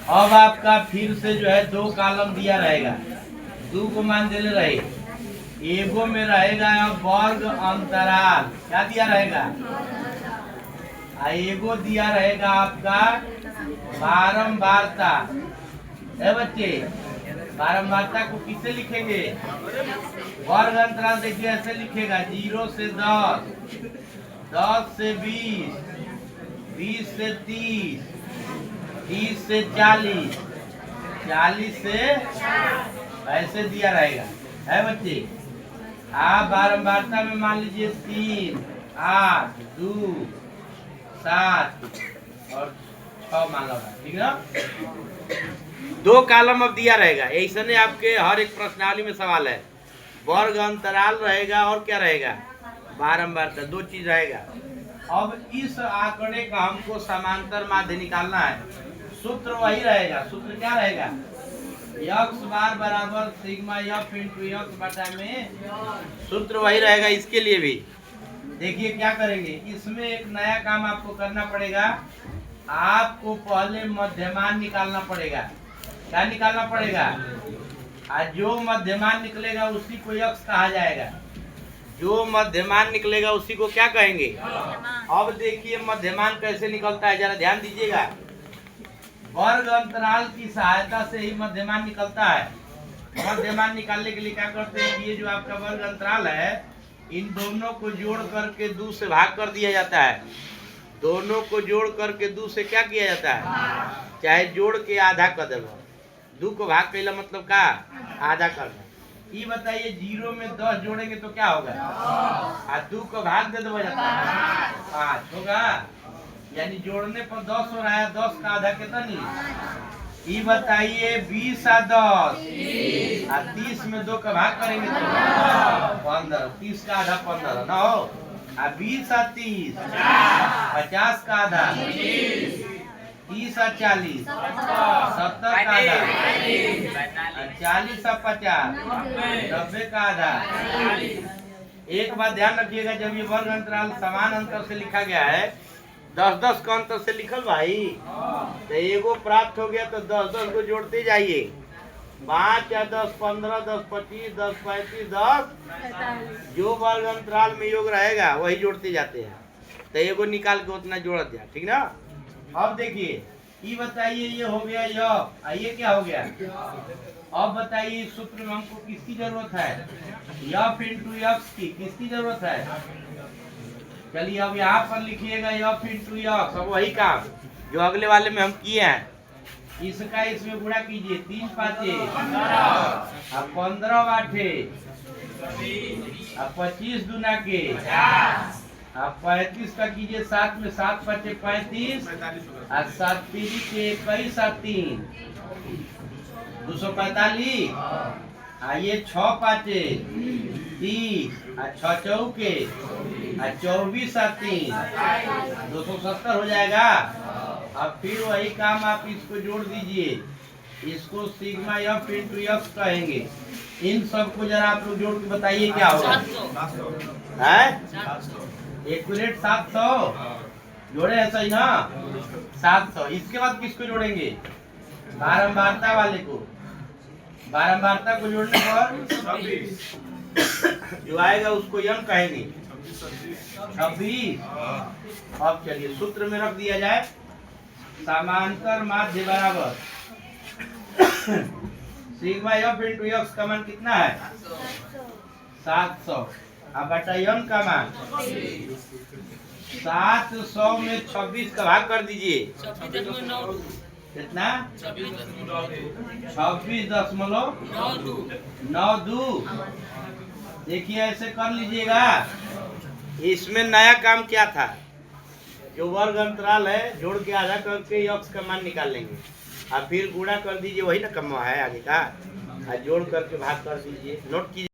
अब आपका फिर से जो है दो कॉलम दिया रहेगा, दो को मान देले रहे, एगो में रहेगा वर्ग अंतराल, क्या दिया रहेगा, एगो दिया रहेगा आपका बारंबारता। है बच्चे, बारंबारता को किससे लिखेंगे, वर्ग अंतराल देखिए ऐसे लिखेगा, 0 से 10, 10 से 20, 20 से 30, 30 से 40, 40 से ऐसे दिया रहेगा। है बच्चे, आप बारंबारता में मान लीजिए 3, 8, 2, 7 और 6 मान लो, ठीक है ना। दो कॉलम अब दिया रहेगा, ऐसे ने आपके हर एक प्रश्नावली में सवाल है, वर्ग अंतराल रहेगा और क्या रहेगा, बारंबारता, दो चीज रहेगा। अब इस आंकड़े का हमको समांतर माध्य निकालना है, सूत्र वही रहेगा, सूत्र क्या रहेगा, x बार बराबर सिग्मा f इंटू x बटा में, सूत्र वही रहेगा इसके लिए भी। देखिए क्या करेंगे, इसमें एक नया काम आपको करना पड़ेगा, आपको पहले मध्यमान निकालना पड़ेगा। क्या निकालना पड़ेगा, आज जो मध्यमान निकलेगा उसी को x कहा जाएगा, जो मध्यमान निकलेगा उसी को क्या कहेंगे। अब देखिए मध्यमान कैसे निकलता है, जरा ध्यान दीजिएगा, वर्ग अंतराल की सहायता से ही मध्यमान निकलता है। मध्यमान निकालने के लिए क्या करते हैं, ये जो आपका वर्ग अंतराल है, इन दोनों को जोड़ करके 2 से भाग कर दिया जाता है, दोनों को जोड़ करके 2 से क्या किया जाता है, चाहे जोड़ के आधा कर दे, 2 को भाग कैला मतलब का आधा करना। ये बताइए 0 में 10 जोड़ेंगे तो क्या होगा, 2 को भाग दे दो जाता है 5 होगा, यानी जोड़ने पर 10 हो रहा है, 10 का आधा कितना नहीं। ये बताइए 20 और 10, 30 में 2 का भाग करेंगे तो 15, 30 का आधा 15 ना हो, 20 और 30 50 का आधा, 30 और 40 70 का आधा, 40 और 50 90 का आधा। एक बात ध्यान रखिएगा, जब ये वर्ग अंतराल समान अंतर से लिखा गया है, 10-10 का अंतर से लिखल भाई, तो एगो प्राप्त हो गया तो 10-10 को जोड़ते जाइए, 5 या 10 15, 10 25, 10 35, 10 जो वर्ग अंतराल में योग रहेगा वही जोड़ते जाते हैं, तो एगो निकाल के उतना जोड़त जा, ठीक ना। अब देखिए ये बताइए, ये हो गया ये क्या हो गया। अब बताइए सूत्र में हमको किसकी जरूरत है, f इंटू x की, किसकी जरूरत है। चलिए अब यहाँ पर लिखिएगा f इंटू x, अब वही काम जो अगले वाले में हम किए हैं, इसका इसमें गुणा कीजिए, 3 पाँचे अब 15 आठे अब 25 दूना के अब 35 का कीजिए, 7 में 7 पाँचे 35 और 7 पीढ़ी के 21 और 3 245, ये 6 पाँचे 30 और 6 चौके 24 और 3 270 हो जाएगा। अब फिर वही काम आप इसको जोड़ दीजिए, इसको सिग्मा f इंटू x कहेंगे। इन सबको जरा आप लोग जोड़ के बताइए क्या होगा, है एक्यूरेट 700 जोड़े, ऐसा ही ना 700। इसके बाद किसको जोड़ेंगे, बारंबारता वाले को, बारंबारता को जोड़ने पर जो आएगा उसको यम कहेंगे 26। अब चलिए सूत्र में रख दिया जाए, समांतर माध्य बराबर सिग्मा f इंटू x का मान कितना है 700, अब बटा m का मान 700 में 26 का भाग कर दीजिए, कितना 26.92। देखिए ऐसे कर लीजिएगा। इसमें नया काम क्या था, जो वर्ग अंतराल है जोड़ के आधा करके x का मान निकाल लेंगे, और फिर गुणा कर दीजिए, वही ना कम है आगे का, जोड़ करके भाग कर दीजिए। नोट कीजिए।